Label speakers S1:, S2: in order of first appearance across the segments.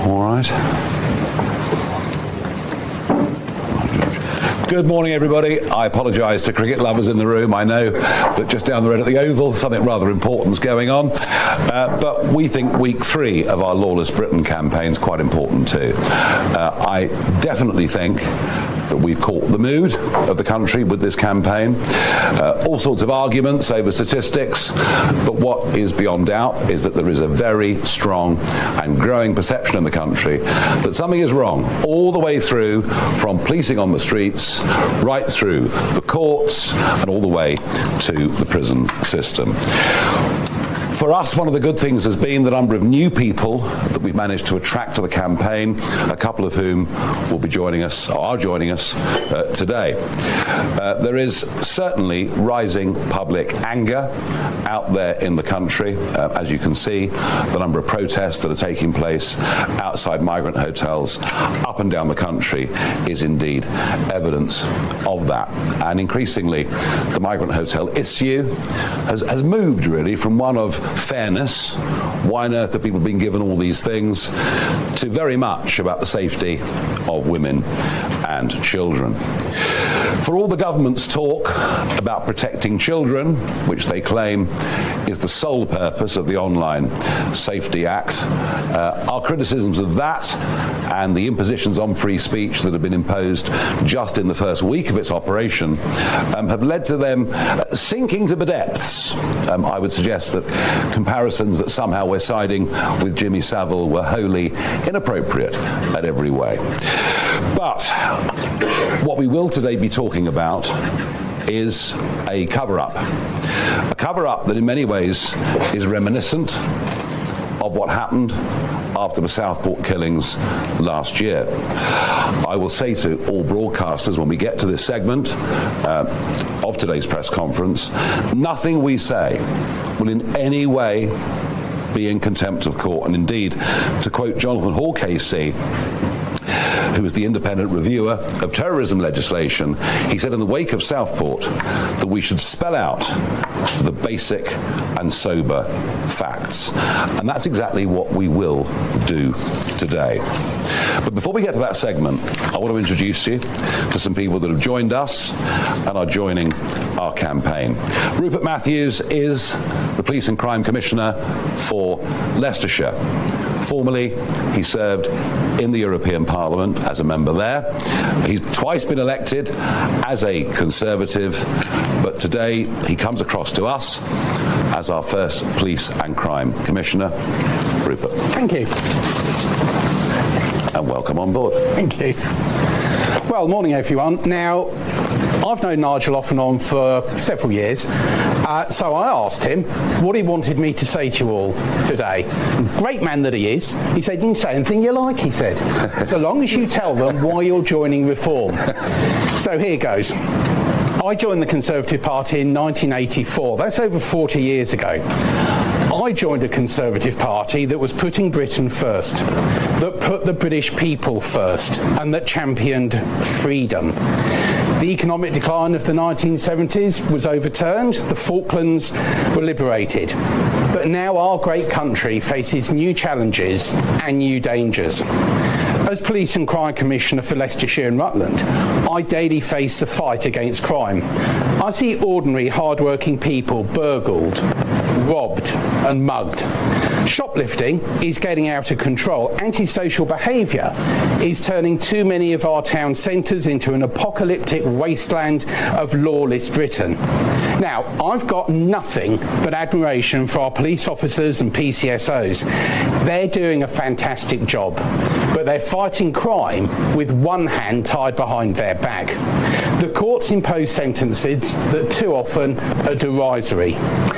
S1: All right. Good morning, everybody. I apologise to cricket lovers in the room. I know that just down the road at the Oval, something rather important's going on. But we think week 3 of our Lawless Britain campaign is quite important too. I definitely think that we've caught the mood of the country with this campaign. All sorts of arguments over statistics, but what is beyond doubt is that there is a very strong and growing perception in the country that something is wrong all the way through, from policing on the streets, right through the courts, and all the way to the prison system. For us, one of the good things has been the number of new people that we've managed to attract to the campaign, a couple of whom will be joining us, or are joining us today. There is certainly rising public anger out there in the country. As you can see, the number of protests that are taking place outside migrant hotels up and down the country is indeed evidence of that. And increasingly, the migrant hotel issue has moved really from one of fairness, why on earth have people been given all these things, to very much about the safety of women and children. For all the government's talk about protecting children, which they claim is the sole purpose of the Online Safety Act, our criticisms of that and the impositions on free speech that have been imposed just in the first week of its operation have led to them sinking to the depths. I would suggest that comparisons that somehow we're siding with Jimmy Savile were wholly inappropriate at every way. But what we will today be talking about is a cover-up. A cover-up that in many ways is reminiscent of what happened after the Southport killings last year. I will say to all broadcasters when we get to this segment of today's press conference, nothing we say will in any way be in contempt of court. And indeed, to quote Jonathan Hall KC, who is the independent reviewer of terrorism legislation, he said in the wake of Southport that we should spell out the basic and sober facts. And that's exactly what we will do today. But before we get to that segment, I want to introduce you to some people that have joined us and are joining our campaign. Rupert Matthews is the Police and Crime Commissioner for Leicestershire. Formerly, he served in the European Parliament as a member there. He's twice been elected as a Conservative, but today he comes across to us as our first Police and Crime Commissioner. Rupert.
S2: Thank you.
S1: And welcome on board.
S2: Thank you. Well, morning everyone. Now, I've known Nigel off and on for several years, so I asked him what he wanted me to say to you all today. Great man that he is. He said, you can say anything you like, he said, so long as you tell them why you're joining Reform. So here goes. I joined the Conservative Party in 1984. That's over 40 years ago. I joined a Conservative Party that was putting Britain first, that put the British people first, and that championed freedom. The economic decline of the 1970s was overturned, the Falklands were liberated. But now our great country faces new challenges and new dangers. As Police and Crime Commissioner for Leicestershire and Rutland, I daily face the fight against crime. I see ordinary, hard-working people burgled, robbed and mugged. Shoplifting is getting out of control. Antisocial behaviour is turning too many of our town centres into an apocalyptic wasteland of lawless Britain. Now, I've got nothing but admiration for our police officers and PCSOs. They're doing a fantastic job, but they're fighting crime with one hand tied behind their back. The courts impose sentences that too often are derisory.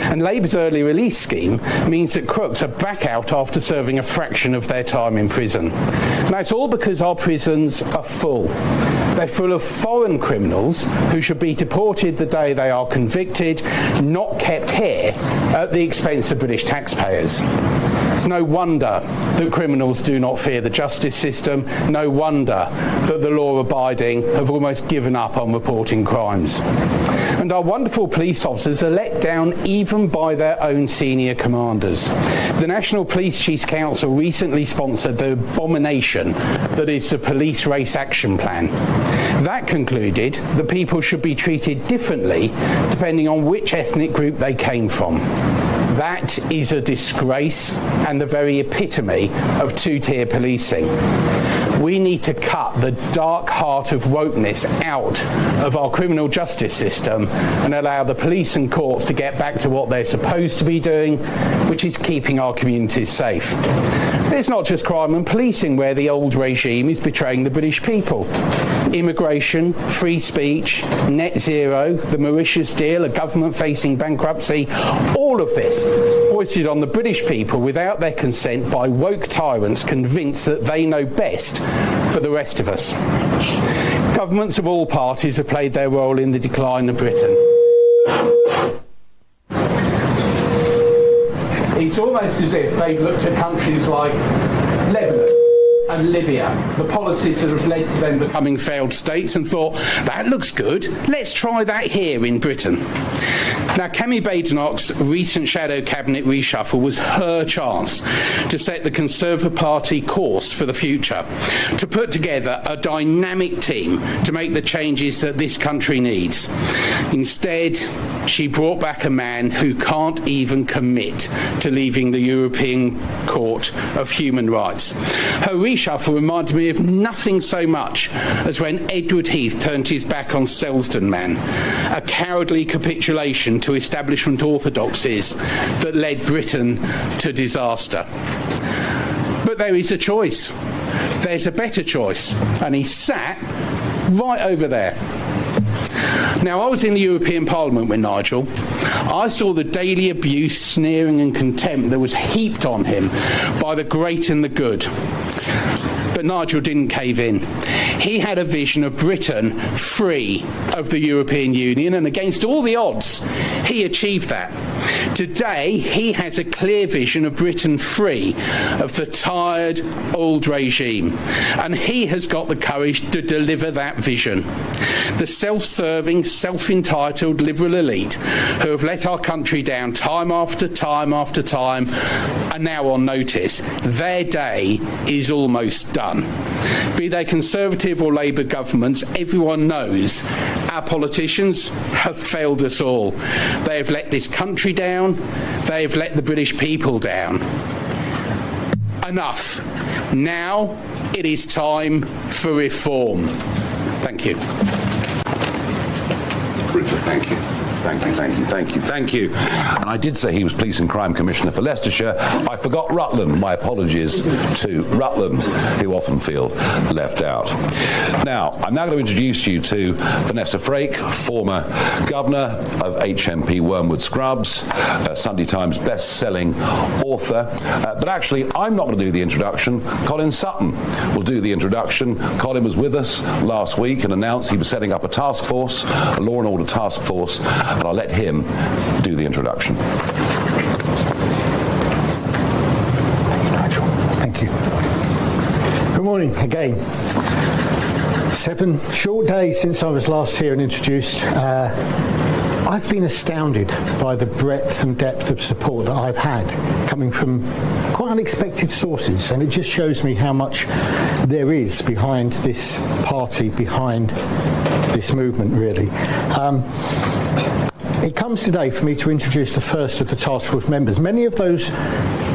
S2: And Labour's early release scheme means that crooks are back out after serving a fraction of their time in prison. Now, it's all because our prisons are full. They're full of foreign criminals who should be deported the day they are convicted, not kept here at the expense of British taxpayers. It's no wonder that criminals do not fear the justice system. No wonder that the law-abiding have almost given up on reporting crimes. And our wonderful police officers are let down even by their own senior commanders. The National Police Chiefs Council recently sponsored the abomination that is the Police Race Action Plan. That concluded that people should be treated differently depending on which ethnic group they came from. That is a disgrace and the very epitome of two-tier policing. We need to cut the dark heart of wokeness out of our criminal justice system and allow the police and courts to get back to what they're supposed to be doing, which is keeping our communities safe. It's not just crime and policing where the old regime is betraying the British people. Immigration, free speech, net zero, the Mauritius deal, a government facing bankruptcy, all of this foisted on the British people without their consent by woke tyrants convinced that they know best for the rest of us. Governments of all parties have played their role in the decline of Britain. It's almost as if they've looked at countries like Lebanon and Libya, the policies that have led to them becoming failed states, and thought, that looks good, let's try that here in Britain. Now, Kemi Badenoch's recent shadow cabinet reshuffle was her chance to set the Conservative Party course for the future, to put together a dynamic team to make the changes that this country needs. Instead, she brought back a man who can't even commit to leaving the European Court of Human Rights. Her reshuffle reminded me of nothing so much as when Edward Heath turned his back on Selsdon Man, a cowardly capitulation to establishment orthodoxies that led Britain to disaster. But there is a choice. There's a better choice, and he sat right over there. Now, I was in the European Parliament with Nigel. I saw the daily abuse, sneering and contempt that was heaped on him by the great and the good. But Nigel didn't cave in. He had a vision of Britain free of the European Union, and against all the odds, he achieved that. Today, he has a clear vision of Britain free of the tired, old regime, and he has got the courage to deliver that vision. The self-serving, self-entitled liberal elite who have let our country down time after time after time are now on notice. Their day is almost done. Be they Conservative or Labour governments, everyone knows our politicians have failed us all. They have let this country down. They have let the British people down. Enough. Now it is time for reform. Thank you.
S1: Richard, thank you. Thank you. And I did say he was Police and Crime Commissioner for Leicestershire. I forgot Rutland. My apologies to Rutland, who often feel left out. Now, I'm now going to introduce you to Vanessa Frake, former Governor of HMP Wormwood Scrubs, Sunday Times best-selling author. But actually, I'm not going to do the introduction. Colin Sutton will do the introduction. Colin was with us last week and announced he was setting up a task force, a law and order task force, and I'll let him do the introduction.
S3: Thank you, Nigel. Thank you. Good morning again. 7 short days since I was last here and introduced. I've been astounded by the breadth and depth of support that I've had coming from quite unexpected sources, and it just shows me how much there is behind this party, behind this movement, really. It comes today for me to introduce the first of the task force members. Many of those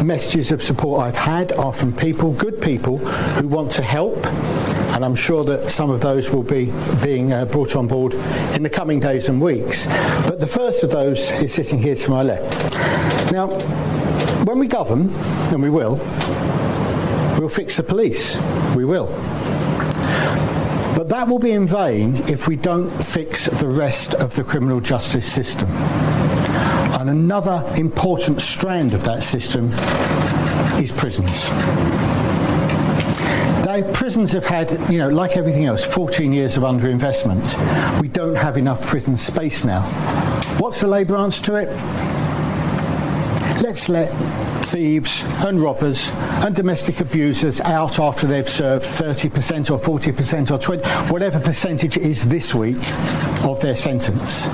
S3: messages of support I've had are from people, good people, who want to help, and I'm sure that some of those will be being brought on board in the coming days and weeks. But the first of those is sitting here to my left. Now, when we govern, and we will, we'll fix the police. We will. But that will be in vain if we don't fix the rest of the criminal justice system. And another important strand of that system is prisons. Prisons have had, like everything else, 14 years of underinvestment. We don't have enough prison space now. What's the Labour answer to it? let's let thieves and robbers and domestic abusers out after they've served 30% or 40% or 20, whatever percentage it is this week of their sentence,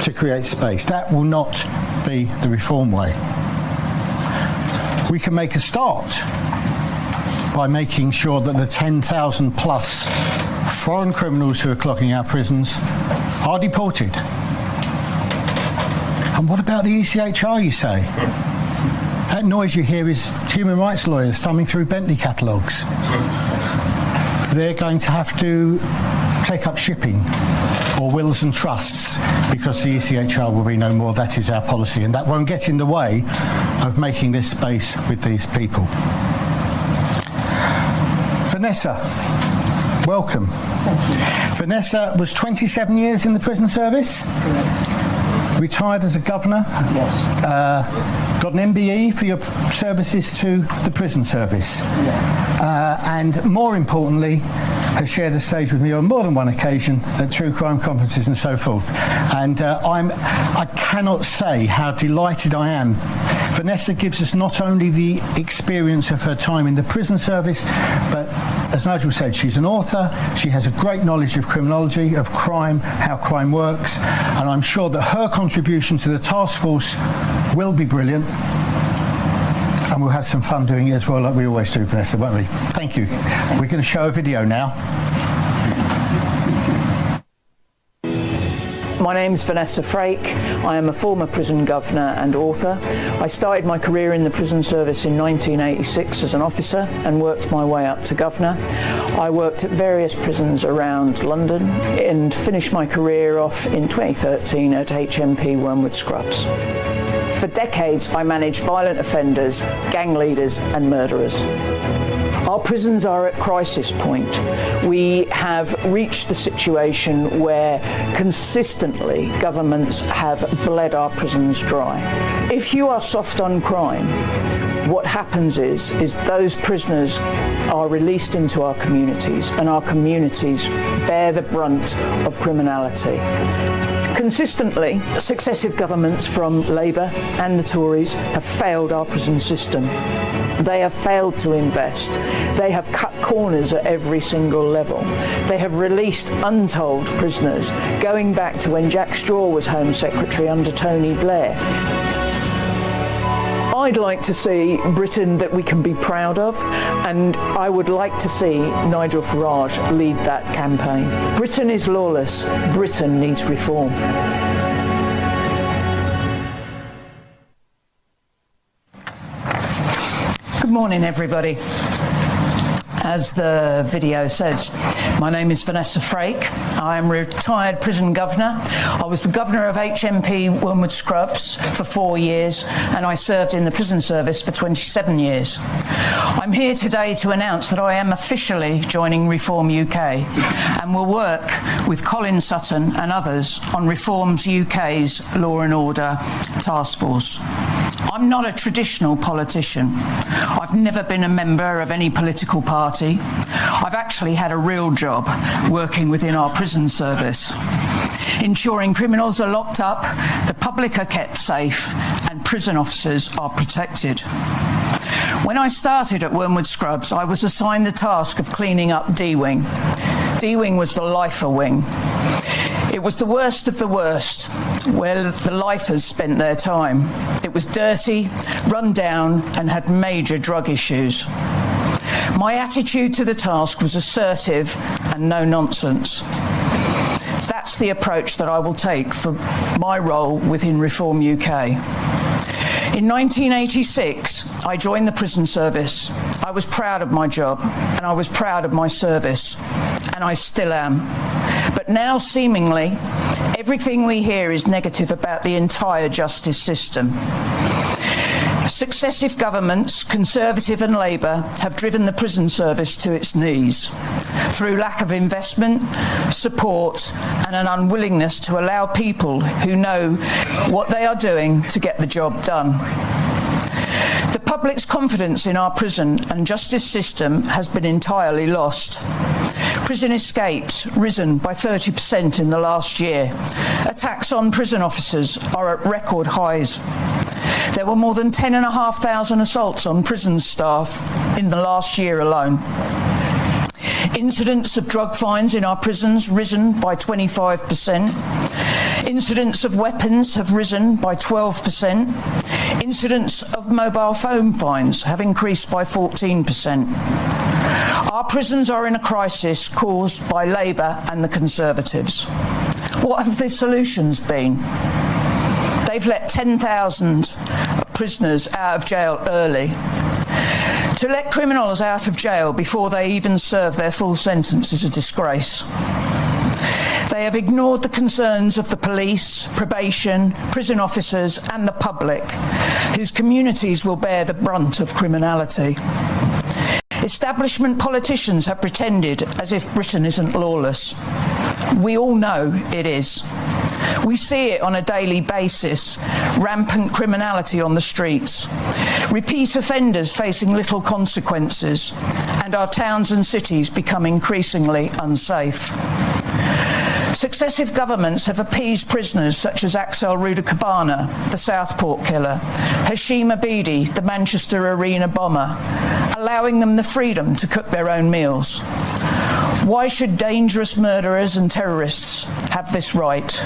S3: to create space. That will not be the reform way. We can make a start by making sure that the 10,000 plus foreign criminals who are clogging our prisons are deported. And what about the ECHR, you say? That noise you hear is human rights lawyers thumbing through Bentley catalogues. They're going to have to take up shipping or wills and trusts because the ECHR will be no more. That is our policy, and that won't get in the way of making this space with these people. Vanessa, welcome. Vanessa was 27 years in the prison service.
S4: Correct.
S3: Retired as a governor.
S4: Yes.
S3: Got an MBE for your services to the prison service.
S4: Yeah.
S3: And more importantly, has shared a stage with me on more than one occasion at true crime conferences and so forth. And I cannot say how delighted I am. Vanessa gives us not only the experience of her time in the prison service, but as Nigel said, she's an author. She has a great knowledge of criminology, of crime, how crime works, and I'm sure that her contribution to the task force will be brilliant. And we'll have some fun doing it as well, like we always do, Vanessa, won't we? Thank you. We're going to show a video now.
S4: My name's Vanessa Farage. I am a former prison governor and author. I started my career in the prison service in 1986 as an officer and worked my way up to governor. I worked at various prisons around London and finished my career off in 2013 at HMP Wormwood Scrubs. For decades, I managed violent offenders, gang leaders and murderers. Our prisons are at crisis point. We have reached the situation where consistently governments have bled our prisons dry. If you are soft on crime, what happens is those prisoners are released into our communities, and our communities bear the brunt of criminality. Consistently, successive governments from Labour and the Tories have failed our prison system. They have failed to invest. They have cut corners at every single level. They have released untold prisoners, going back to when Jack Straw was Home Secretary under Tony Blair. I'd like to see Britain that we can be proud of, and I would like to see Nigel Farage lead that campaign. Britain is lawless. Britain needs reform. Good morning, everybody. As the video says, my name is Vanessa Farage. I am a retired prison governor. I was the governor of HMP Wormwood Scrubs for 4 years, and I served in the prison service for 27 years. I'm here today to announce that I am officially joining Reform UK and will work with Colin Sutton and others on Reforms UK's Law and Order Task Force. I'm not a traditional politician. I've never been a member of any political party. I've actually had a real job working within our prison service, ensuring criminals are locked up, the public are kept safe, and prison officers are protected. When I started at Wormwood Scrubs, I was assigned the task of cleaning up D-Wing. D-Wing was the lifer wing. It was the worst of the worst, where the lifers spent their time. It was dirty, run down, and had major drug issues. My attitude to the task was assertive and no nonsense. That's the approach that I will take for my role within Reform UK. In 1986, I joined the prison service. I was proud of my job, and I was proud of my service, and I still am. But now, seemingly, everything we hear is negative about the entire justice system. Successive governments, Conservative and Labour, have driven the prison service to its knees through lack of investment, support, and an unwillingness to allow people who know what they are doing to get the job done. The public's confidence in our prison and justice system has been entirely lost. Prison escapes risen by 30% in the last year. Attacks on prison officers are at record highs. There were more than 10,500 assaults on prison staff in the last year alone. Incidents of drug fines in our prisons risen by 25%. Incidents of weapons have risen by 12%. Incidents of mobile phone fines have increased by 14%. Our prisons are in a crisis caused by Labour and the Conservatives. What have the solutions been? They've let 10,000 prisoners out of jail early. To let criminals out of jail before they even serve their full sentence is a disgrace. They have ignored the concerns of the police, probation, prison officers and the public, whose communities will bear the brunt of criminality. Establishment politicians have pretended as if Britain isn't lawless. We all know it is. We see it on a daily basis, rampant criminality on the streets, repeat offenders facing little consequences, and our towns and cities become increasingly unsafe. Successive governments have appeased prisoners such as Axel Rudakabana, the Southport killer, Hashim Abedi, the Manchester Arena bomber, allowing them the freedom to cook their own meals. Why should dangerous murderers and terrorists have this right?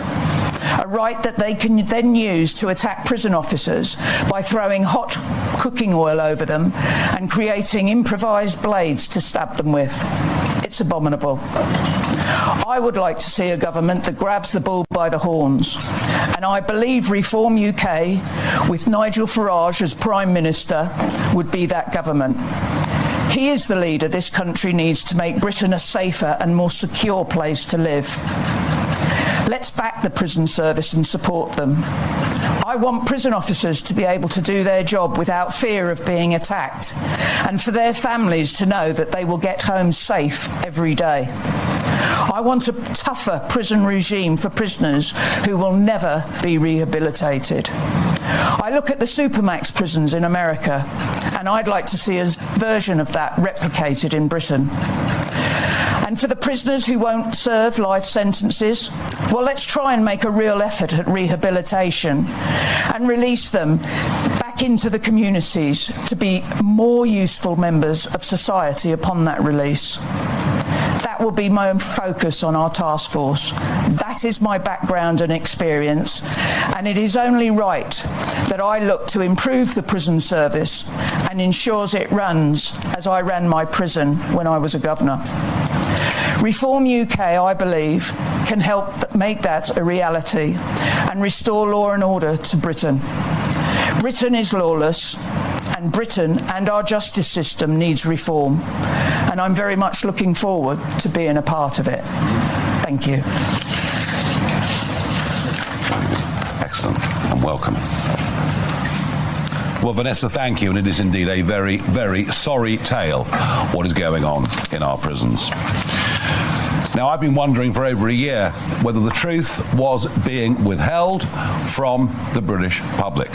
S4: A right that they can then use to attack prison officers by throwing hot cooking oil over them and creating improvised blades to stab them with. It's abominable. I would like to see a government that grabs the bull by the horns, and I believe Reform UK, with Nigel Farage as Prime Minister, would be that government. He is the leader this country needs to make Britain a safer and more secure place to live. Let's back the prison service and support them. I want prison officers to be able to do their job without fear of being attacked, and for their families to know that they will get home safe every day. I want a tougher prison regime for prisoners who will never be rehabilitated. I look at the Supermax prisons in America, and I'd like to see a version of that replicated in Britain. And for the prisoners who won't serve life sentences, well, let's try and make a real effort at rehabilitation and release them back into the communities to be more useful members of society upon that release. That will be my focus on our task force. That is my background and experience, and it is only right that I look to improve the prison service and ensures it runs as I ran my prison when I was a governor. Reform UK, I believe, can help make that a reality and restore law and order to Britain. Britain is lawless, and Britain and our justice system needs reform, and I'm very much looking forward to being a part of it. Thank you.
S1: Excellent, and welcome. Well, Vanessa, thank you, and it is indeed a very, very sorry tale what is going on in our prisons. Now, I've been wondering for over a year whether the truth was being withheld from the British public.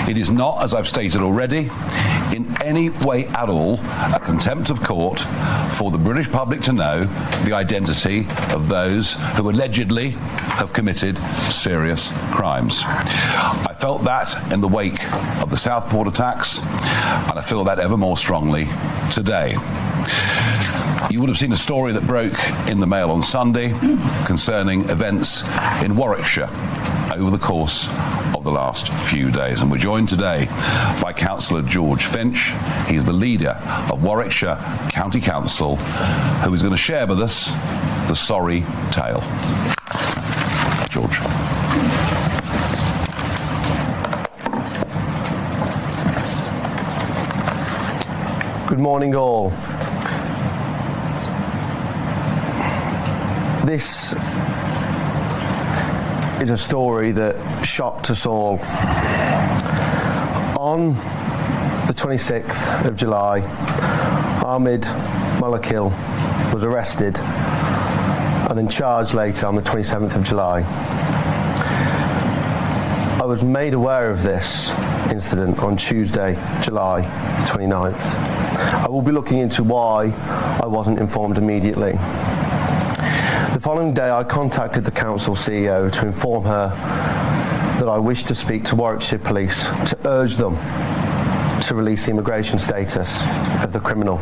S1: It is not, as I've stated already, in any way at all a contempt of court for the British public to know the identity of those who allegedly have committed serious crimes. I felt that in the wake of the Southport attacks, and I feel that ever more strongly today. You would have seen a story that broke in the Mail on Sunday concerning events in Warwickshire over the course of the last few days. And we're joined today by Councillor George Finch. He's the leader of Warwickshire County Council, who is going to share with us the sorry tale. George.
S5: Good morning, all. This is a story that shocked us all. On the 26th of July, Ahmed Malakil was arrested and then charged later on the 27th of July. I was made aware of this incident on Tuesday, July 29th. I will be looking into why I wasn't informed immediately. The following day, I contacted the council CEO to inform her that I wish to speak to Warwickshire Police to urge them to release the immigration status of the criminal.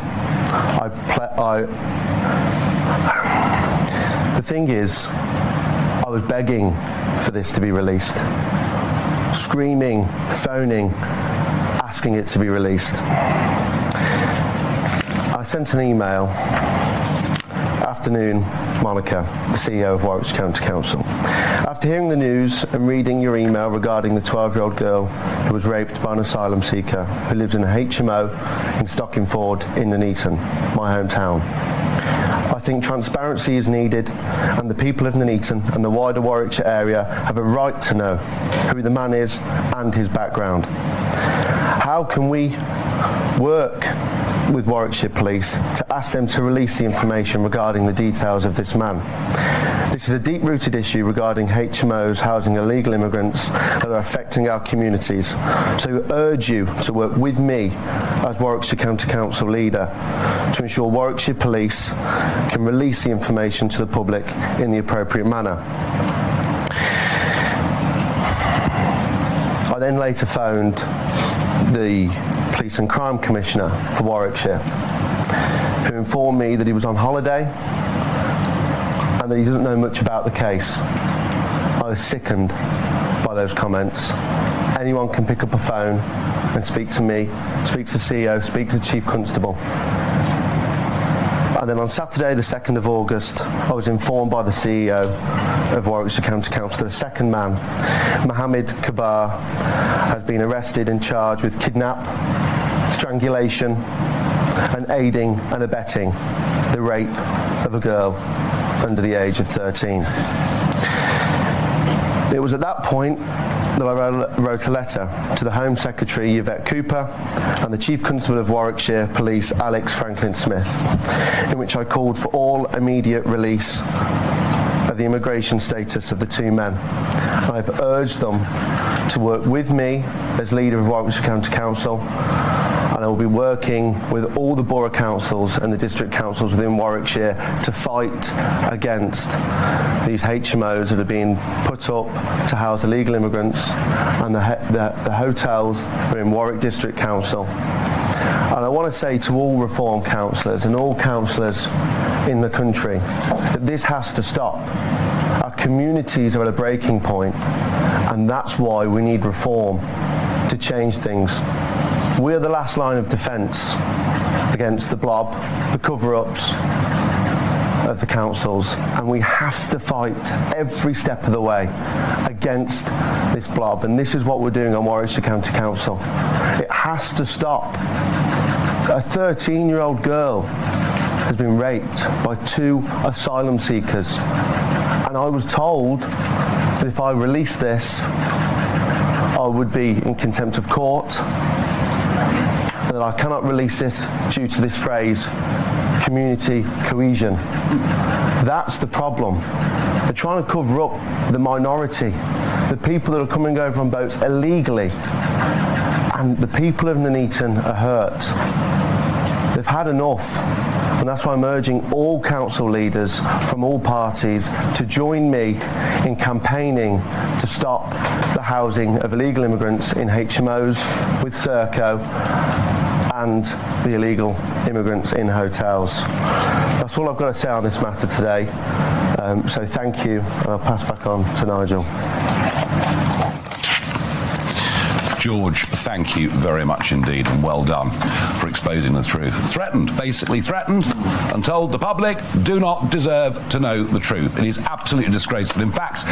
S5: The thing is, I was begging for this to be released, screaming, phoning, asking it to be released. I sent an email, afternoon, Monica, the CEO of Warwickshire County Council. After hearing the news and reading your email regarding the 12-year-old girl who was raped by an asylum seeker who lives in a HMO in Stockingford in Nuneaton, my hometown, I think transparency is needed, and the people of Nuneaton and the wider Warwickshire area have a right to know who the man is and his background. How can we work with Warwickshire Police to ask them to release the information regarding the details of this man? This is a deep-rooted issue regarding HMOs housing illegal immigrants that are affecting our communities. So I urge you to work with me as Warwickshire County Council leader to ensure Warwickshire Police can release the information to the public in the appropriate manner. I then later phoned the Police and Crime Commissioner for Warwickshire, who informed me that he was on holiday and that he doesn't know much about the case. I was sickened by those comments. Anyone can pick up a phone and speak to me, speak to the CEO, speak to the Chief Constable. And then on Saturday, the 2nd of August, I was informed by the CEO of Warwickshire County Council that a second man, Mohammed Kabar, has been arrested and charged with kidnap, strangulation, and aiding and abetting the rape of a girl under the age of 13. It was at that point that I wrote a letter to the Home Secretary Yvette Cooper and the Chief Constable of Warwickshire Police Alex Franklin Smith, in which I called for all immediate release of the immigration status of the two men. I've urged them to work with me as leader of Warwickshire County Council, and I will be working with all the borough councils and the district councils within Warwickshire to fight against these HMOs that are being put up to house illegal immigrants, and the hotels are in Warwick District Council. And I want to say to all reform councillors and all councillors in the country that this has to stop. Our communities are at a breaking point, and that's why we need reform to change things. We're the last line of defence against the blob, the cover-ups of the councils, and we have to fight every step of the way against this blob, and this is what we're doing on Warwickshire County Council. It has to stop. A 13-year-old girl has been raped by 2 asylum seekers, and I was told that if I released this, I would be in contempt of court, that I cannot release this due to this phrase, community cohesion. That's the problem. They're trying to cover up the minority, the people that are coming over on boats illegally, and the people of Nuneaton are hurt. They've had enough, and that's why I'm urging all council leaders from all parties to join me in campaigning to stop the housing of illegal immigrants in HMOs with Serco and the illegal immigrants in hotels. That's all I've got to say on this matter today. So thank you, and I'll pass back on to Nigel.
S1: George, thank you very much indeed, and well done for exposing the truth. Basically threatened, and told the public do not deserve to know the truth. It is absolutely disgraceful. In fact,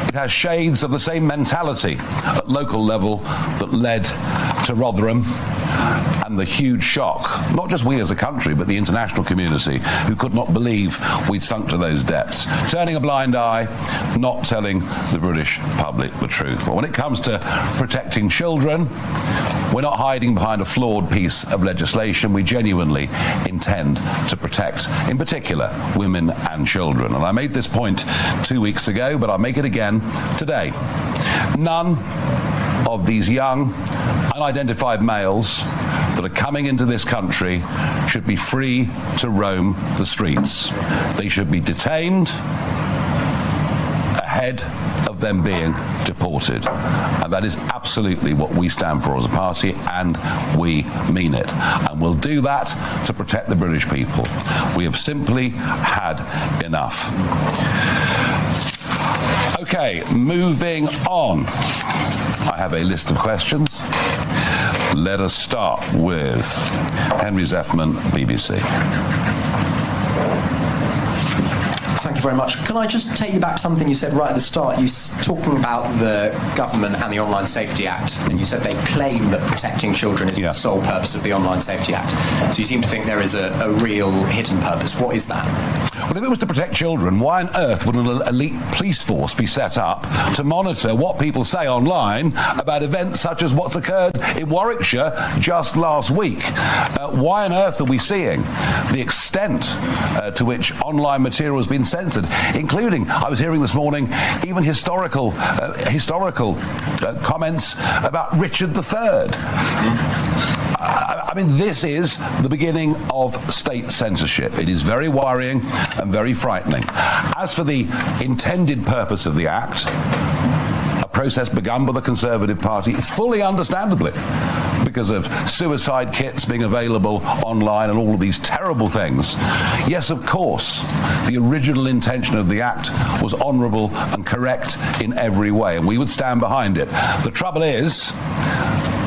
S1: it has shades of the same mentality at local level that led to Rotherham and the huge shock, not just we as a country, but the international community, who could not believe we'd sunk to those depths. Turning a blind eye, not telling the British public the truth. But when it comes to protecting children, we're not hiding behind a flawed piece of legislation. We genuinely intend to protect, in particular, women and children. And I made this point 2 weeks ago, but I'll make it again today. None of these young, unidentified males that are coming into this country should be free to roam the streets. They should be detained ahead of them being deported. And that is absolutely what we stand for as a party, and we mean it. And we'll do that to protect the British people. We have simply had enough. Okay, moving on. I have a list of questions. Let us start with Henry Zeffman, BBC.
S6: Thank you very much. Can I just take you back to something you said right at the start? You talking about the government and the Online Safety Act, and you said they claim that protecting children is the sole purpose of the Online Safety Act. So you seem to think there is a real hidden purpose. What is that?
S1: Well, if it was to protect children, why on earth would an elite police force be set up to monitor what people say online about events such as what's occurred in Warwickshire just last week? Why on earth are we seeing the extent to which online material has been censored, including, I was hearing this morning, even historical comments about Richard III? I mean, this is the beginning of state censorship. It is very worrying and very frightening. As for the intended purpose of the Act, a process begun by the Conservative Party, fully understandably, because of suicide kits being available online and all of these terrible things. Yes, of course, the original intention of the Act was honourable and correct in every way, and we would stand behind it. The trouble is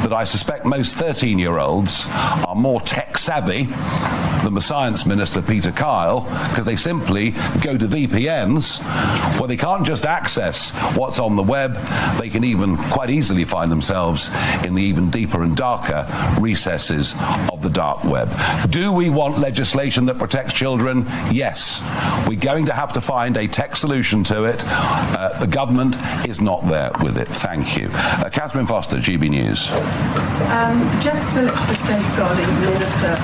S1: that I suspect most 13-year-olds are more tech-savvy than the Science Minister, Peter Kyle, because they simply go to VPNs where they can't just access what's on the web, they can even quite easily find themselves in the even deeper and darker recesses of the dark web. Do we want legislation that protects children? Yes. We're going to have to find a tech solution to it. The government is not there with it. Thank you. Catherine Foster, GB News.
S7: Jess Phillips, the Safeguarding Minister,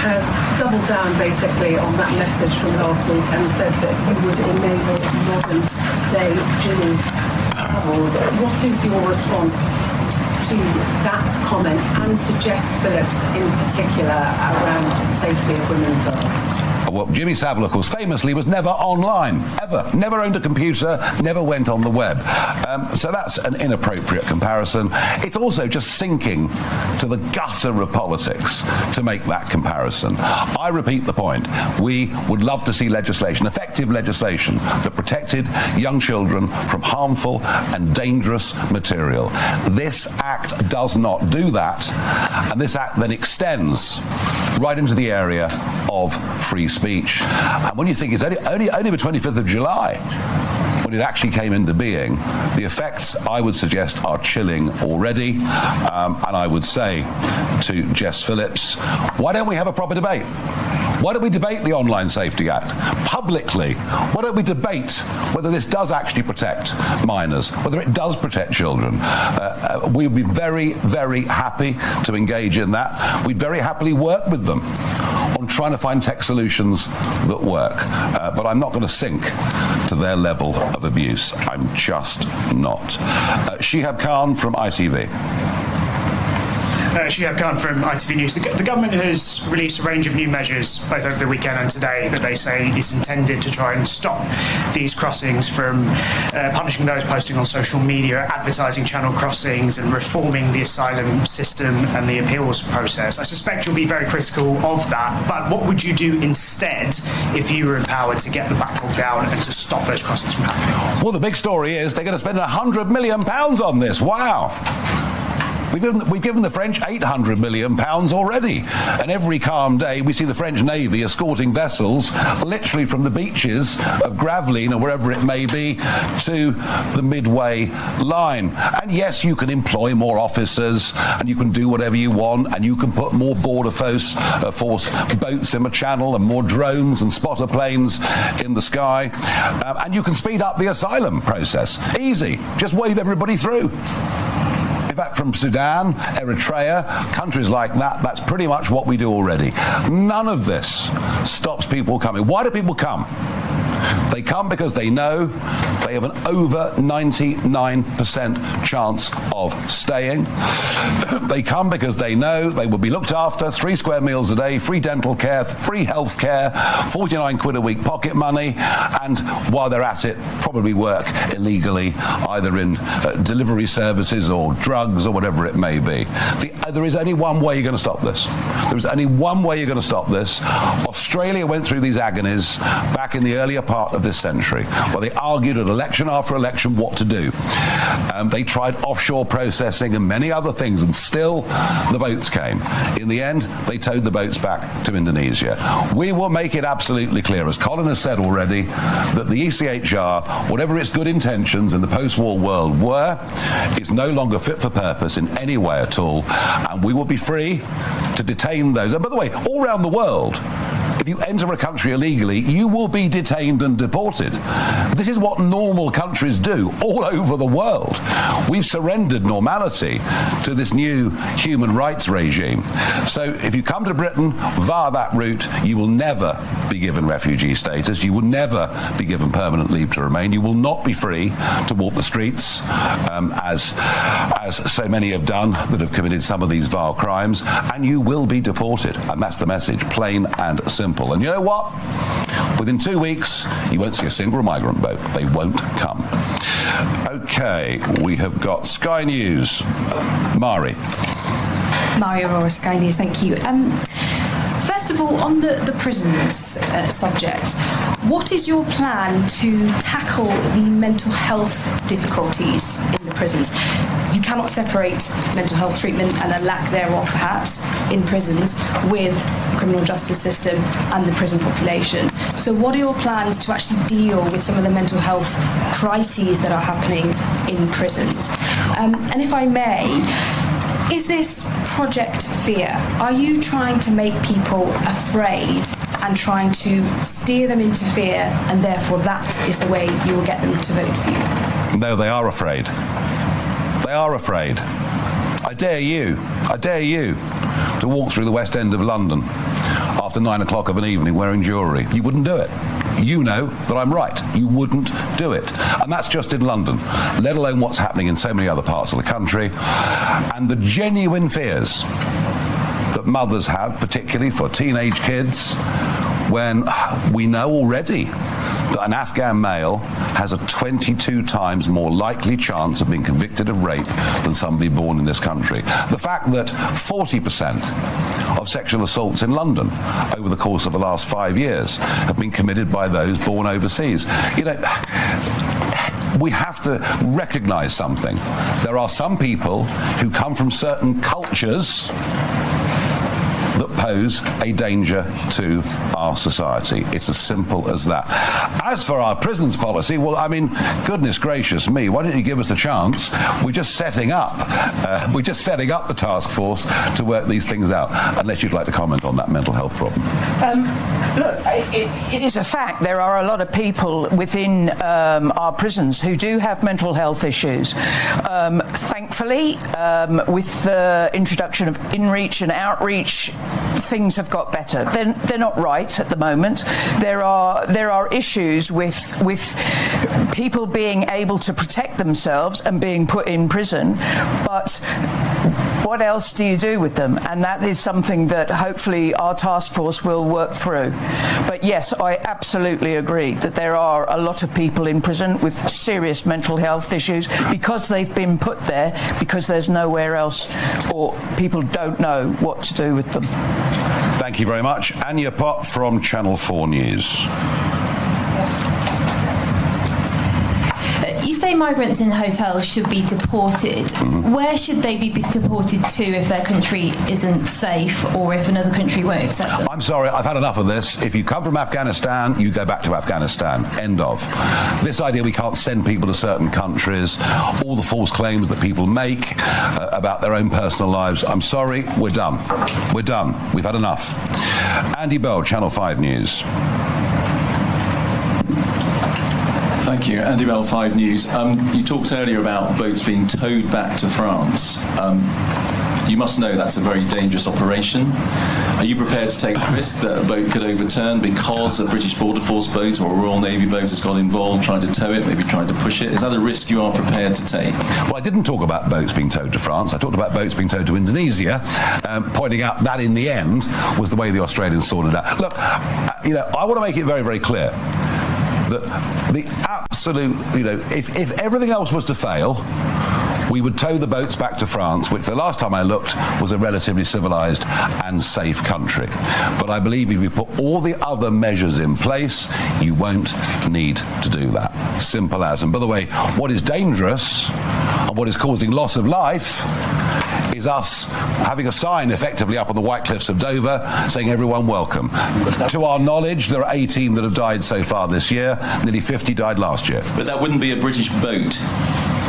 S7: has doubled down basically on that message from last week and said that you would enable modern day Jimmy travels. What is your response to that comment and to Jess Phillips in particular around safety of women first?
S1: Well, Jimmy Savile, of course, famously was never online, ever. Never owned a computer, never went on the web. So that's an inappropriate comparison. It's also just sinking to the gutter of politics to make that comparison. I repeat the point. We would love to see legislation, effective legislation, that protected young children from harmful and dangerous material. This Act does not do that, and this Act then extends right into the area of free speech. And when you think it's only the 25th of July when it actually came into being, the effects, I would suggest, are chilling already. And I would say to Jess Phillips, why don't we have a proper debate? Why don't we debate the Online Safety Act publicly? Why don't we debate whether this does actually protect minors, whether it does protect children? We'd be very, very happy to engage in that. We'd very happily work with them on trying to find tech solutions that work. But I'm not going to sink to their level of abuse. I'm just not. Shihab Khan from ITV.
S8: Shihab Khan from ITV News. The government has released a range of new measures, both over the weekend and today, that they say is intended to try and stop these crossings from punishing those posting on social media, advertising channel crossings, and reforming the asylum system and the appeals process. I suspect you'll be very critical of that, but what would you do instead if you were empowered to get the backlog down and to stop those crossings from happening?
S1: Well, the big story is they're going to spend £100 million on this. Wow. We've given the French £800 million already. And every calm day, we see the French Navy escorting vessels literally from the beaches of Gravelines or wherever it may be to the Midway line. And yes, you can employ more officers and you can do whatever you want and you can put more border force boats in the channel and more drones and spotter planes in the sky. And you can speed up the asylum process. Easy. Just wave everybody through. In fact, from Sudan, Eritrea, countries like that, that's pretty much what we do already. None of this stops people coming. Why do people come? They come because they know They have an over 99% chance of staying. They come because they know they will be looked after, 3 square meals a day, free dental care, free health care, 49 quid a week pocket money, and while they're at it, probably work illegally, either in delivery services or drugs or whatever it may be. There is only one way you're going to stop this. There is only one way you're going to stop this. Australia went through these agonies back in the earlier part of this century, where they argued at election after election what to do. They tried offshore processing and many other things, and still the boats came. In the end, they towed the boats back to Indonesia. We will make it absolutely clear, as Colin has said already, that the ECHR, whatever its good intentions in the post-war world were, is no longer fit for purpose in any way at all, and we will be free to detain those. And by the way, all around the world, if you enter a country illegally, you will be detained and deported. This is what normal countries do all over the world. We've surrendered normality to this new human rights regime. So if you come to Britain via that route, you will never be given refugee status. You will never be given permanent leave to remain. You will not be free to walk the streets, as so many have done that have committed some of these vile crimes, and you will be deported. And that's the message, plain and simple. And you know what? Within 2 weeks, you won't see a single migrant boat. They won't come. Okay, we have got Sky News. Mari.
S9: Mari Aurora, Sky News, thank you. First of all, on the prisons subject, what is your plan to tackle the mental health difficulties in the prisons? You cannot separate mental health treatment and a lack thereof, perhaps, in prisons with the criminal justice system and the prison population. So what are your plans to actually deal with some of the mental health crises that are happening in prisons? And if I may, is this Project Fear? Are you trying to make people afraid and trying to steer them into fear, and therefore that is the way you will get them to vote for you?
S1: No, they are afraid. They are afraid. I dare you to walk through the West End of London after 9 o'clock of an evening wearing jewellery. You wouldn't do it. You know that I'm right. You wouldn't do it. And that's just in London, let alone what's happening in so many other parts of the country. And the genuine fears that mothers have, particularly for teenage kids, when we know already that an Afghan male has a 22 times more likely chance of being convicted of rape than somebody born in this country. The fact that 40% of sexual assaults in London over the course of the last 5 years have been committed by those born overseas. You know, we have to recognise something. There are some people who come from certain cultures that pose a danger to our society. It's as simple as that. As for our prisons policy, well, I mean, goodness gracious me, why don't you give us a chance? We're just setting up the task force to work these things out, unless you'd like to comment on that mental health problem.
S4: Look, it is a fact there are a lot of people within our prisons who do have mental health issues. Thankfully, with the introduction of in-reach and outreach, things have got better. They're not right at the moment. There are issues with people being able to protect themselves and being put in prison, but what else do you do with them? And that is something that hopefully our task force will work through. But yes, I absolutely agree that there are a lot of people in prison with serious mental health issues because they've been put there because there's nowhere else, or people don't know what to do with them.
S1: Thank you very much. Anya Pott from Channel 4 News.
S10: You say migrants in hotels should be deported. Mm-hmm. Where should they be deported to if their country isn't safe or if another country won't accept them?
S1: I'm sorry, I've had enough of this. If you come from Afghanistan, you go back to Afghanistan. End of. This idea we can't send people to certain countries, all the false claims that people make about their own personal lives. I'm sorry, we're done. We're done. We've had enough. Andy Bell, Channel 5 News.
S11: Thank you. Andy Bell, 5 News. You talked earlier about boats being towed back to France. You must know that's a very dangerous operation. Are you prepared to take the risk that a boat could overturn because a British Border Force boat or a Royal Navy boat has got involved, trying to tow it, maybe trying to push it? Is that a risk you are prepared to take?
S1: Well, I didn't talk about boats being towed to France. I talked about boats being towed to Indonesia, pointing out that in the end was the way the Australians sorted it out. Look, I want to make it very, very clear that the absolute, if everything else was to fail, we would tow the boats back to France, which the last time I looked was a relatively civilised and safe country. But I believe if you put all the other measures in place, you won't need to do that. Simple as. And by the way, what is dangerous and what is causing loss of life is us having a sign effectively up on the White Cliffs of Dover saying everyone welcome. To our knowledge, there are 18 that have died so far this year. Nearly 50 died last year.
S11: But that wouldn't be a British boat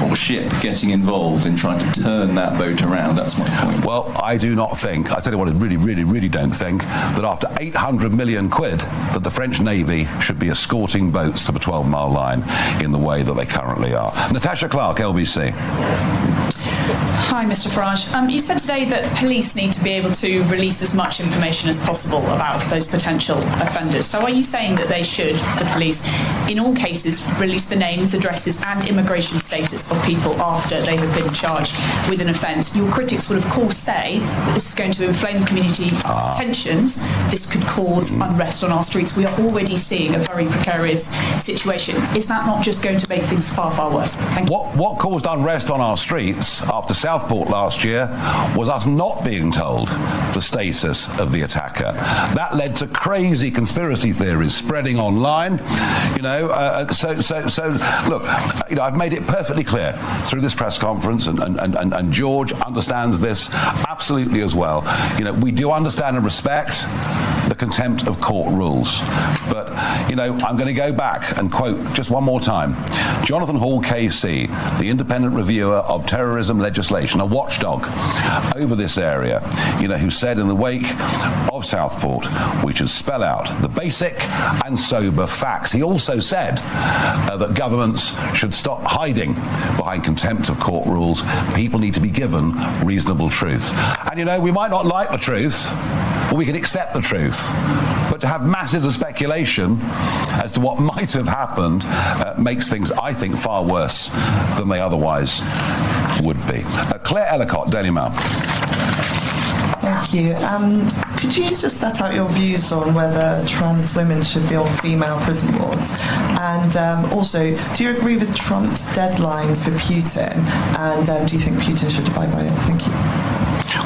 S11: or ship getting involved in trying to turn that boat around. That's my point.
S1: Well, I do not think, I tell you what, I really, really, really don't think that after 800 million quid that the French Navy should be escorting boats to the 12-mile line in the way that they currently are. Natasha Clark, LBC.
S12: Hi, Mr. Farage. You said today that police need to be able to release as much information as possible about those potential offenders. So are you saying that they should, the police, in all cases, release the names, addresses and immigration status of people after they have been charged with an offence? Your critics would, of course, say that this is going to inflame community tensions. This could cause unrest on our streets. We are already seeing a very precarious situation. Is that not just going to make things far, far worse? Thank you.
S1: What caused unrest on our streets after Southport last year was us not being told the status of the attacker. That led to crazy conspiracy theories spreading online. So look, I've made it perfectly clear through this press conference, and George understands this absolutely as well. We do understand and respect the contempt of court rules, but I'm going to go back and quote just one more time Jonathan Hall KC, the independent reviewer of terrorism legislation, a watchdog over this area, who said in the wake of Southport we should spell out the basic and sober facts. He also said that governments should stop hiding behind contempt of court rules. People need to be given reasonable truth. And we might not like the truth, but we can accept the truth. But to have masses of speculation as to what might have happened makes things, I think, far worse than they otherwise would be. Claire Ellicott, Daily Mail.
S13: Thank you. Could you just set out your views on whether trans women should be on female prison wards? And also, do you agree with Trump's deadline for Putin? And do you think Putin should abide by it? Thank you.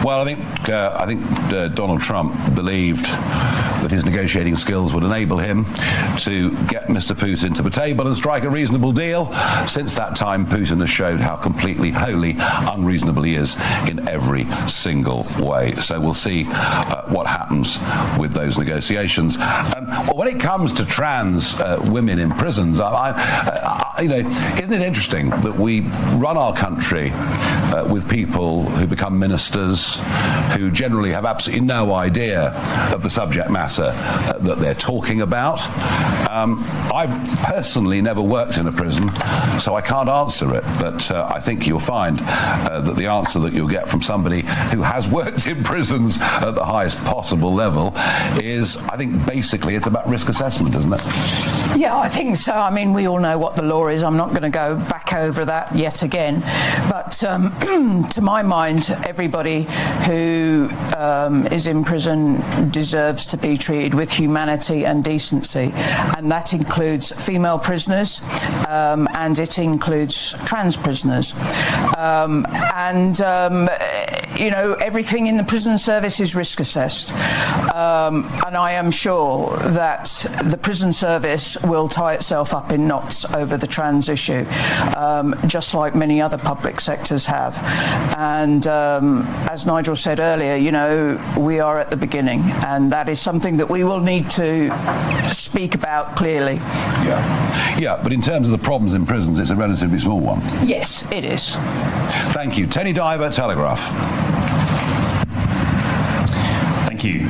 S1: Well, I think Donald Trump believed that his negotiating skills would enable him to get Mr. Putin to the table and strike a reasonable deal. Since that time, Putin has showed how completely, wholly unreasonable he is in every single way. So we'll see what happens with those negotiations. When it comes to trans women in prisons, isn't it interesting that we run our country with people who become ministers who generally have absolutely no idea of the subject matter that they're talking about. I've personally never worked in a prison, so I can't answer it, but I think you'll find that the answer that you'll get from somebody who has worked in prisons at the highest possible level is, I think basically it's about risk assessment, isn't it?
S4: Yeah, I think so. I mean, we all know what the law is. I'm not going to go back over that yet again. But to my mind, everybody who is in prison deserves to be treated with humanity and decency. And that includes female prisoners and it includes trans prisoners. Everything in the prison service is risk assessed. And I am sure that the prison service will tie itself up in knots over the trans issue, just like many other public sectors have. And as Nigel said earlier, we are at the beginning, and that is something that we will need to speak about clearly.
S1: Yeah, but in terms of the problems in prisons, it's a relatively small one.
S4: Yes, it is.
S1: Thank you. Tony Diver, Telegraph.
S14: Thank you.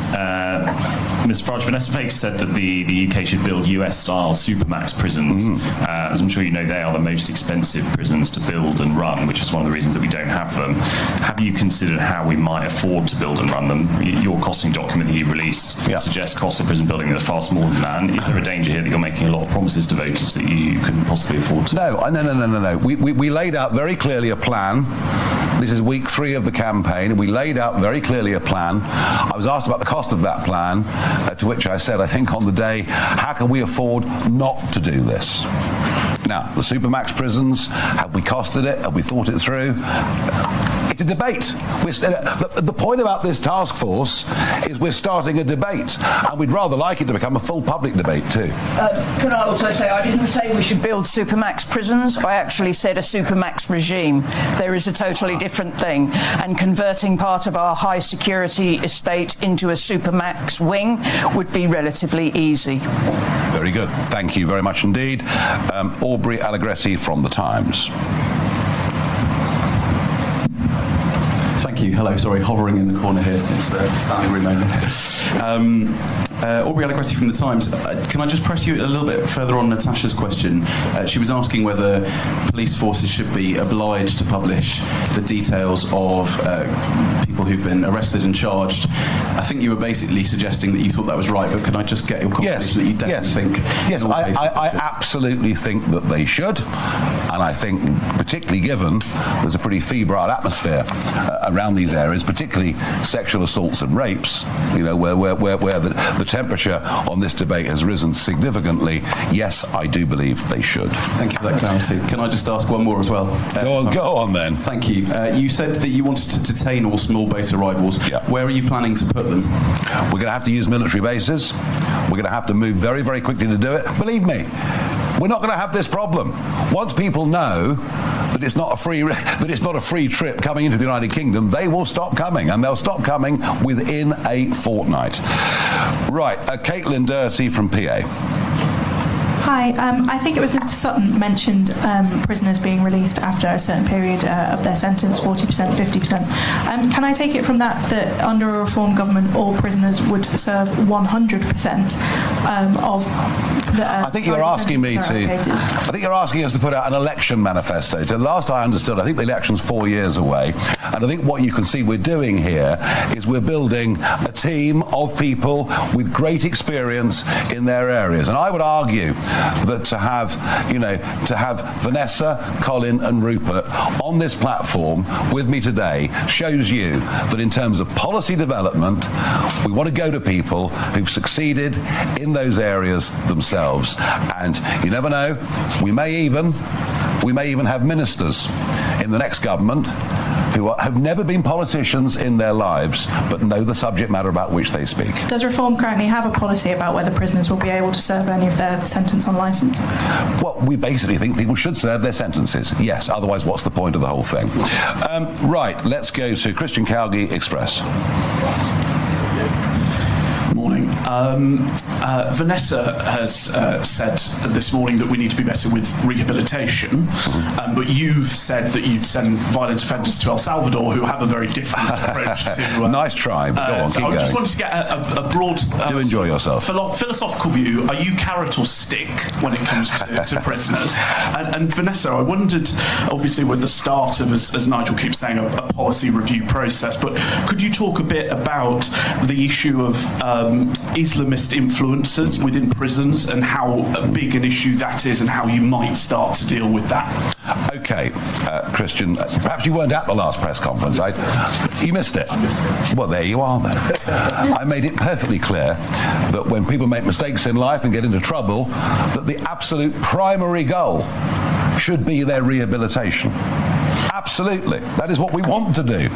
S14: Ms Farage, Vanessa Frake said that the UK should build US-style supermax prisons. As I'm sure you know, they are the most expensive prisons to build and run, which is one of the reasons that we don't have them. Have you considered how we might afford to build and run them? Your costing document that you've released suggests cost of prison building that are far smaller than that. And is there a danger here that you're making a lot of promises to voters that you couldn't possibly afford to?
S1: No. We laid out very clearly a plan. This is week 3 of the campaign, and we laid out very clearly a plan. I was asked about the cost of that plan, to which I said, I think on the day, how can we afford not to do this? Now, the supermax prisons, have we costed it? Have we thought it through? It's a debate. The point about this task force is we're starting a debate, and we'd rather like it to become a full public debate too.
S4: Can I also say, I didn't say we should build supermax prisons. I actually said a supermax regime. There is a totally different thing, and converting part of our high security estate into a supermax wing would be relatively easy.
S1: Very good. Thank you very much indeed. Aubrey Allegretti from The Times.
S15: Thank you. Hello. Sorry, hovering in the corner here. It's standing room only. Aubrey Allegretti from The Times. Can I just press you a little bit further on Natasha's question? She was asking whether police forces should be obliged to publish the details of people who've been arrested and charged. I think you were basically suggesting that you thought that was right, but can I just get your confirmation that you definitely think...
S1: Yes, I absolutely think that they should, and I think particularly given there's a pretty febrile atmosphere around these areas, particularly sexual assaults and rapes, where the temperature on this debate has risen significantly. Yes, I do believe they should.
S15: Thank you for that clarity. Can I just ask one more as well?
S1: Go on then.
S15: Thank you. You said that you wanted to detain all small base arrivals. Where are you planning to put them?
S1: We're going to have to use military bases. We're going to have to move very, very quickly to do it. Believe me, we're not going to have this problem. Once people know that it's not a free trip coming into the United Kingdom, they will stop coming, and they'll stop coming within a fortnight. Right, Caitlin Doherty from PA.
S16: Hi, I think it was Mr Sutton mentioned prisoners being released after a certain period of their sentence, 40%, 50%. Can I take it from that under a reform government all prisoners would serve 100% of the...
S1: I think you're asking us to put out an election manifesto. So last I understood, I think the election's 4 years away, and I think what you can see we're doing here is we're building a team of people with great experience in their areas. And I would argue that to have Vanessa, Colin and Rupert on this platform with me today shows you that in terms of policy development, we want to go to people who've succeeded in those areas themselves. And you never know, we may even have ministers in the next government who have never been politicians in their lives but know the subject matter about which they speak.
S16: Does Reform currently have a policy about whether prisoners will be able to serve any of their sentence on licence?
S1: Well, we basically think people should serve their sentences, yes, otherwise what's the point of the whole thing? Right, let's go to Christian Calgie, Express.
S17: Morning. Vanessa has said this morning that we need to be better with rehabilitation, but you've said that you'd send violent offenders to El Salvador who have a very different approach to...
S1: Nice try, but go on, keep going.
S17: I just wanted to get a broad...
S1: Do enjoy yourself.
S17: Philosophical view. Are you carrot or stick when it comes to prisoners? And Vanessa, I wondered, obviously with the start of, as Nigel keeps saying, a policy review process, but could you talk a bit about the issue of Islamist influences within prisons and how big an issue that is and how you might start to deal with that?
S1: Okay, Christian, perhaps you weren't at the last press conference. You missed it. I missed it. Well, there you are then. I made it perfectly clear that when people make mistakes in life and get into trouble, that the absolute primary goal should be their rehabilitation. Absolutely. That is what we want to do.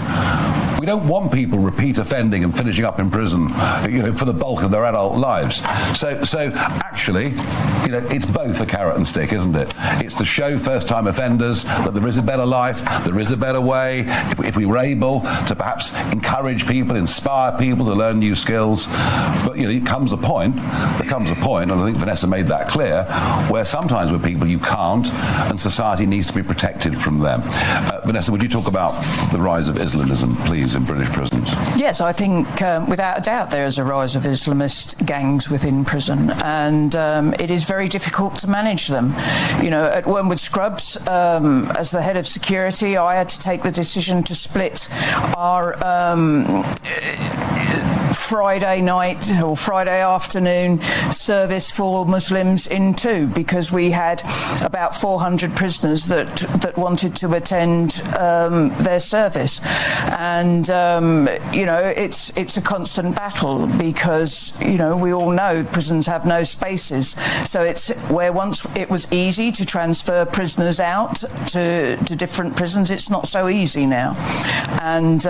S1: We don't want people repeat offending and finishing up in prison, for the bulk of their adult lives. So actually, it's both a carrot and stick, isn't it? It's to show first-time offenders that there is a better life, there is a better way. If we were able to perhaps encourage people, inspire people to learn new skills, but there comes a point, and I think Vanessa made that clear, where sometimes with people you can't, and society needs to be protected from them. Vanessa, would you talk about the rise of Islamism, please? gangs in British prisons?
S4: Yes, I think without a doubt there is a rise of Islamist gangs within prison, and it is very difficult to manage them. You know, at Wormwood Scrubs, as the head of security, I had to take the decision to split our Friday night or Friday afternoon service for Muslims in two, because we had about 400 prisoners that wanted to attend their service, and you know, it's a constant battle, because you know, we all know prisons have no spaces, so it's where once it was easy to transfer prisoners out to different prisons, it's not so easy now. And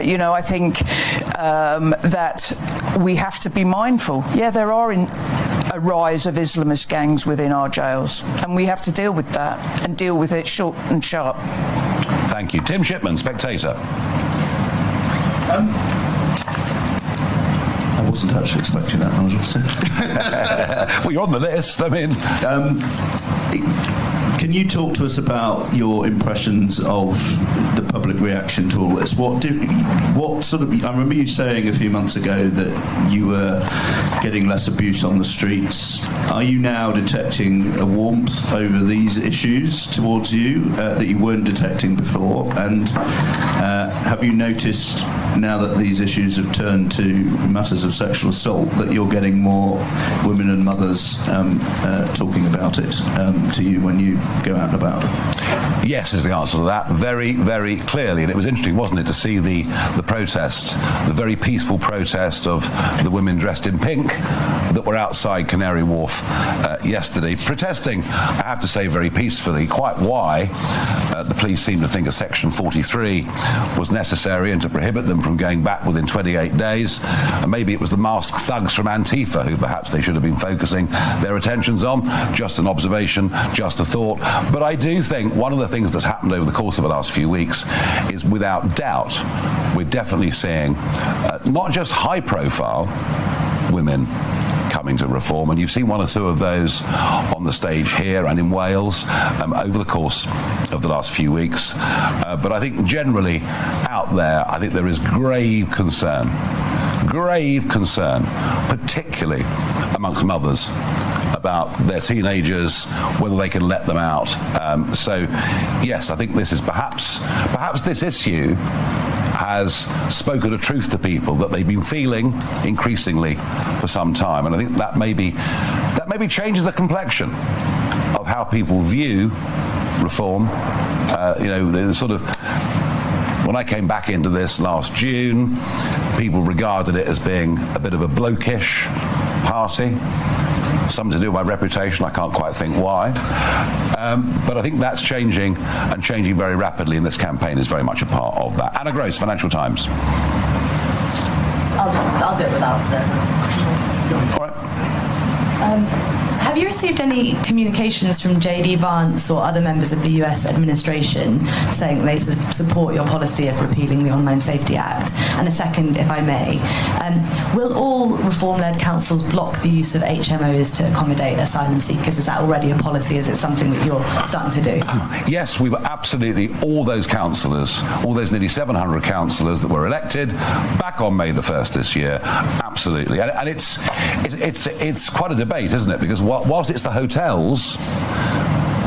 S4: you know, I think that we have to be mindful. Yeah, there are a rise of Islamist gangs within our jails, and we have to deal with that, and deal with it short and sharp.
S1: Thank you. Tim Shipman, Spectator.
S18: I wasn't actually expecting that, Nigel. So.
S1: Well, you're on the list. I mean,
S18: can you talk to us about your impressions of the public reaction to all this? What sort of? I remember you saying a few months ago that you were getting less abuse on the streets. Are you now detecting a warmth over these issues towards you that you weren't detecting before? And have you noticed, now that these issues have turned to matters of sexual assault, that you're getting more women and mothers talking about it to you when you go out and about?
S1: Yes is the answer to that, very, very clearly. And it was interesting, wasn't it, to see the protest, the very peaceful protest of the women dressed in pink that were outside Canary Wharf yesterday, protesting, I have to say, very peacefully, quite why the police seem to think a Section 43 was necessary and to prohibit them from going back within 28 days. And maybe it was the masked thugs from Antifa who perhaps they should have been focusing their attentions on. Just an observation, just a thought. But I do think one of the things that's happened over the course of the last few weeks is, without doubt, we're definitely seeing not just high-profile women coming to reform, and you've seen one or two of those on the stage here and in Wales over the course of the last few weeks. But I think generally out there, I think there is grave concern, particularly amongst mothers, about their teenagers, whether they can let them out. So yes, I think this is perhaps this issue has spoken a truth to people that they've been feeling increasingly for some time, and I think that maybe changes the complexion of how people view reform. You know, the sort of, when I came back into this last June, people regarded it as being a bit of a blokish party. Something to do with my reputation, I can't quite think why. But I think that's changing, and changing very rapidly, and this campaign is very much a part of that. Anna Gross, Financial Times.
S19: I'll do it without this.
S1: All right.
S19: Have you received any communications from J.D. Vance or other members of the US administration saying they support your policy of repealing the Online Safety Act? And a second, if I may, will all reform-led councils block the use of HMOs to accommodate asylum seekers? Is that already a policy? Is it something that you're starting to do?
S1: Yes, we were absolutely, all those councillors, all those nearly 700 councillors that were elected back on May the 1st this year, absolutely. And it's quite a debate, isn't it? Because whilst it's the hotels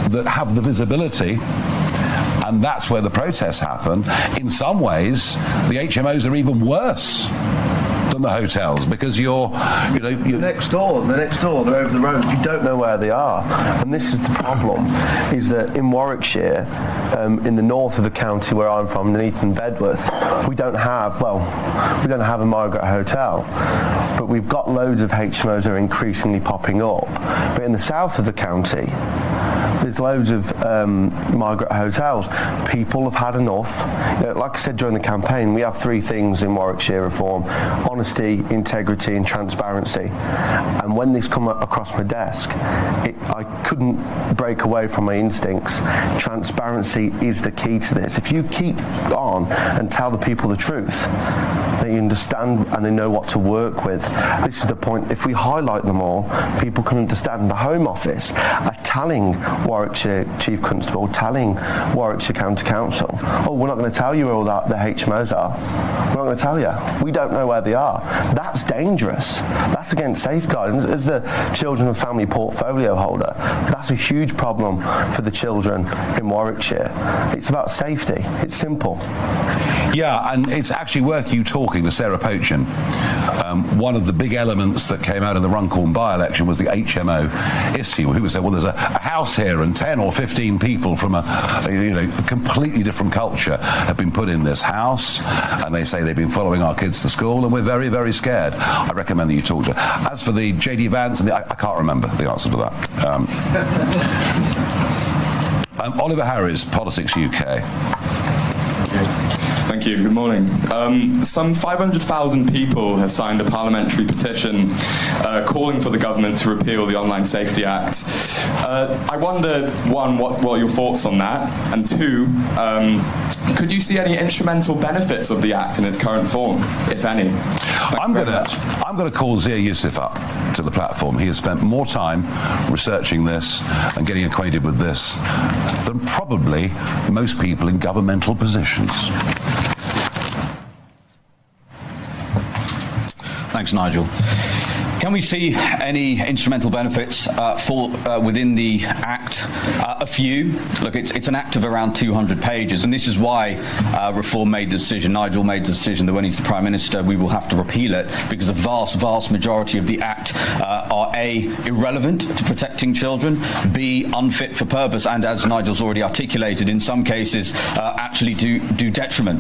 S1: that have the visibility, and that's where the protests happen, in some ways the HMOs are even worse than the hotels, because you're
S5: next door, they're over the road, you don't know where they are. And this is the problem, is that in Warwickshire, in the north of the county where I'm from, Nuneaton, Bedworth, we don't have a Margaret Hotel, but we've got loads of HMOs that are increasingly popping up. But in the south of the county, there's loads of Margaret hotels. People have had enough. You know, like I said during the campaign, we have three things in Warwickshire reform: honesty, integrity and transparency. And when these come across my desk, I couldn't break away from my instincts. Transparency is the key to this. If you keep on and tell the people the truth, they understand and they know what to work with. This is the point. If we highlight them all, people can understand. The Home Office are telling Warwickshire Chief Constable, telling Warwickshire County Council, oh, we're not going to tell you where all the HMOs are. We're not going to tell you. We don't know where they are. That's dangerous. That's against safeguarding. As the Children and Family Portfolio holder, that's a huge problem for the children in Warwickshire. It's about safety. It's simple.
S1: Yeah, and it's actually worth you talking to Sarah Pochin. One of the big elements that came out of the Runcorn by-election was the HMO issue. People said, well, there's a house here and 10 or 15 people from a completely different culture have been put in this house, and they say they've been following our kids to school, and we're very, very scared. I recommend that you talk to her. As for the JD Vance, and I can't remember the answer to that. Oliver Harris, Politics UK.
S20: Thank you. Good morning. Some 500,000 people have signed a parliamentary petition calling for the government to repeal the Online Safety Act. I wonder, one, what are your thoughts on that? And two, could you see any instrumental benefits of the Act in its current form, if any?
S1: I'm going to call Zia Yusuf up to the platform. He has spent more time researching this and getting acquainted with this than probably most people in governmental positions.
S21: Thanks, Nigel. Can we see any instrumental benefits within the Act? A few. Look, it's an Act of around 200 pages, and this is why Reform made the decision, Nigel made the decision that when he's the Prime Minister, we will have to repeal it, because the vast, vast majority of the Act are A, irrelevant to protecting children, B, unfit for purpose, and as Nigel's already articulated, in some cases actually do detriment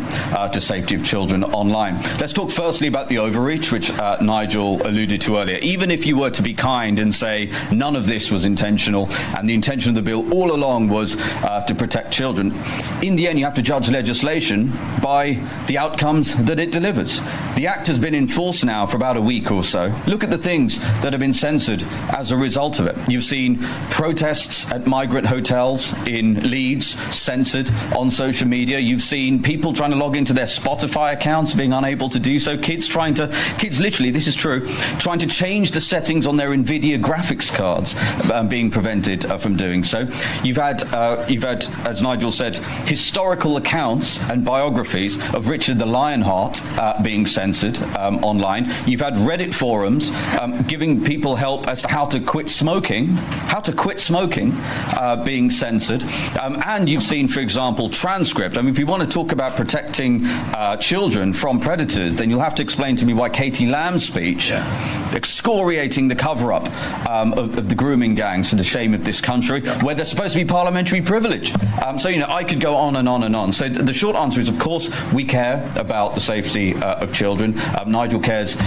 S21: to safety of children online. Let's talk firstly about the overreach, which Nigel alluded to earlier. Even if you were to be kind and say none of this was intentional and the intention of the bill all along was to protect children, in the end you have to judge legislation by the outcomes that it delivers. The Act has been in force now for about a week or so. Look at the things that have been censored as a result of it. You've seen protests at migrant hotels in Leeds censored on social media. You've seen people trying to log into their Spotify accounts being unable to do so. Kids literally, this is true, trying to change the settings on their NVIDIA graphics cards, being prevented from doing so. You've had, as Nigel said, historical accounts and biographies of Richard the Lionheart being censored online. You've had Reddit forums giving people help as to how to quit smoking being censored. And you've seen, for example, transcript. I mean, if you want to talk about protecting children from predators, then you'll have to explain to me why Katie Lamb's speech, excoriating the cover-up of the grooming gangs to the shame of this country, where there's supposed to be parliamentary privilege. So, I could go on and on and on. So the short answer is, of course, we care about the safety of children. Nigel cares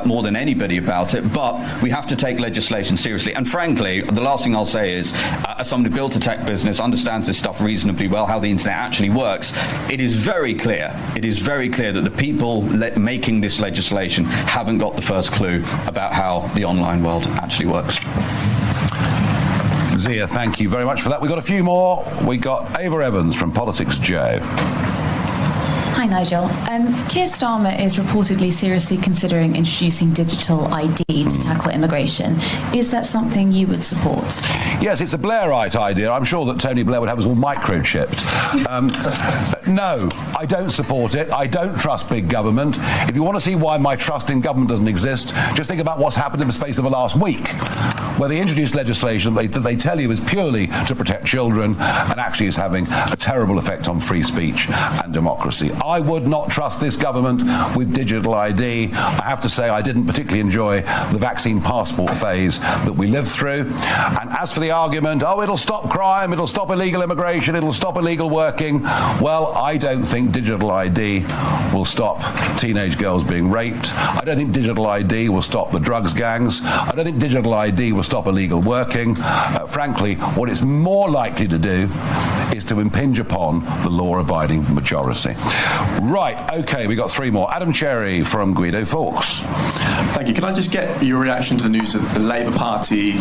S21: more than anybody about it, but we have to take legislation seriously. And frankly, the last thing I'll say is, as someone who built a tech business, understands this stuff reasonably well, how the internet actually works, it is very clear that the people making this legislation haven't got the first clue about how the online world actually works.
S1: Zia, thank you very much for that. We've got a few more. We got Ava Evans from Politics Joe.
S22: Hi, Nigel. Keir Starmer is reportedly seriously considering introducing digital ID to tackle immigration. Is that something you would support?
S1: Yes, it's a Blairite idea. I'm sure that Tony Blair would have us all microchipped. No, I don't support it. I don't trust big government. If you want to see why my trust in government doesn't exist, just think about what's happened in the space of the last week, where they introduced legislation that they tell you is purely to protect children and actually is having a terrible effect on free speech and democracy. I would not trust this government with digital ID. I have to say I didn't particularly enjoy the vaccine passport phase that we lived through. And as for the argument, it'll stop crime, it'll stop illegal immigration, it'll stop illegal working, well, I don't think digital ID will stop teenage girls being raped. I don't think digital ID will stop the drugs gangs. I don't think digital ID will stop illegal working. Frankly, what it's more likely to do is to impinge upon the law-abiding majority. Right, okay, we got three more. Adam Cherry from Guido Fawkes.
S23: Thank you. Can I just get your reaction to the news that the Labour Party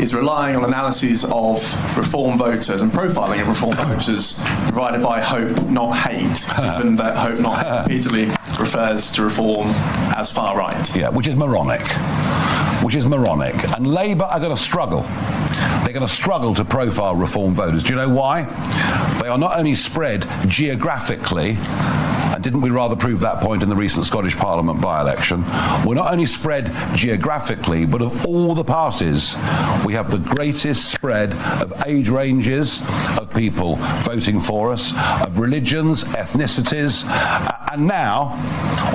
S23: is relying on analyses of Reform voters and profiling of Reform voters provided by Hope Not Hate, even that Hope Not Hate repeatedly refers to Reform as far right?
S1: Yeah, which is moronic. And Labour are going to struggle. they're going to struggle to profile Reform voters. Do you know why? They are not only spread geographically, and didn't we rather prove that point in the recent Scottish Parliament by-election? We're not only spread geographically, but of all the parties, we have the greatest spread of age ranges of people voting for us, of religions, ethnicities, and now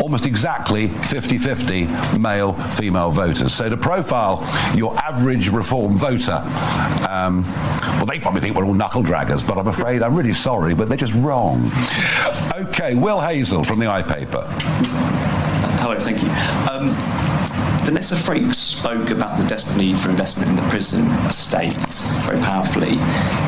S1: almost exactly 50-50 male-female voters. So to profile your average Reform voter, well, they probably think we're all knuckle-draggers, but I'm afraid, I'm really sorry, but they're just wrong. Okay, Will Hazel from the iPaper.
S2: Hello, thank you. Vanessa Frake spoke about the desperate need for investment in the prison estate very powerfully.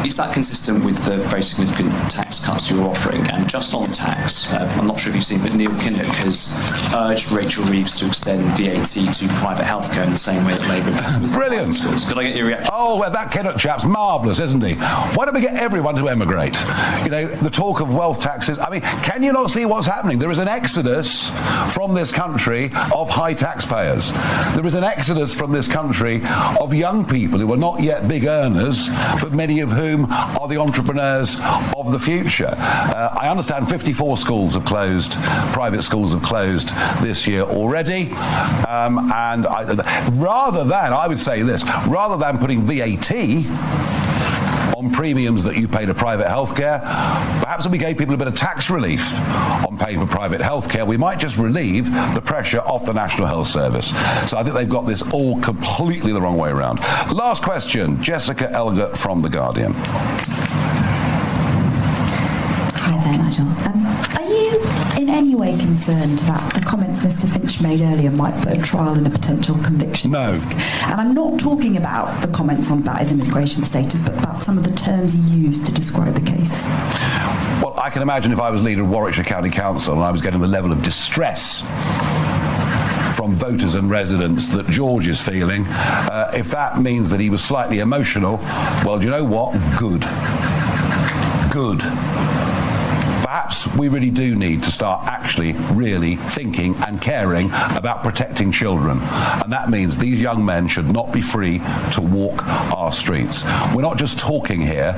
S2: Is that consistent with the very significant tax cuts you're offering? And just on tax, I'm not sure if you've seen, but Neil Kinnock has urged Rachel Reeves to extend VAT to private healthcare in the same way that Labour...
S1: Brilliant.
S2: Could I get your reaction?
S1: Oh, well, that Kinnock chap's marvellous, isn't he? Why don't we get everyone to emigrate? You know, the talk of wealth taxes. I mean, can you not see what's happening? There is an exodus from this country of high taxpayers. There is an exodus from this country of young people who are not yet big earners, but many of whom are the entrepreneurs of the future. I understand 54 schools have closed, private schools have closed this year already. And I would say this, rather than putting VAT on premiums that you pay to private healthcare, perhaps if we gave people a bit of tax relief on paying for private healthcare, we might just relieve the pressure off the National Health Service. So I think they've got this all completely the wrong way around. Last question, Jessica Elgert from The Guardian.
S3: Hi there, Nigel. Are you in any way concerned that the comments Mr. Finch made earlier might put a trial and a potential conviction at risk? And I'm not talking about the comments about his immigration status, but about some of the terms he used to describe the case.
S1: Well, I can imagine if I was leader of Warwickshire County Council and I was getting the level of distress from voters and residents that George is feeling, if that means that he was slightly emotional, well, do you know what? Good. Perhaps we really do need to start actually really thinking and caring about protecting children. And that means these young men should not be free to walk our streets. We're not just talking here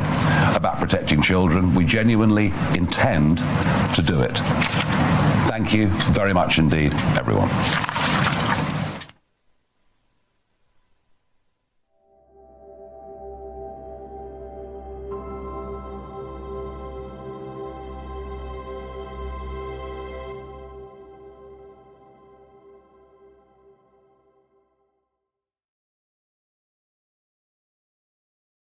S1: about protecting children, we genuinely intend to do it. Thank you very much indeed, everyone.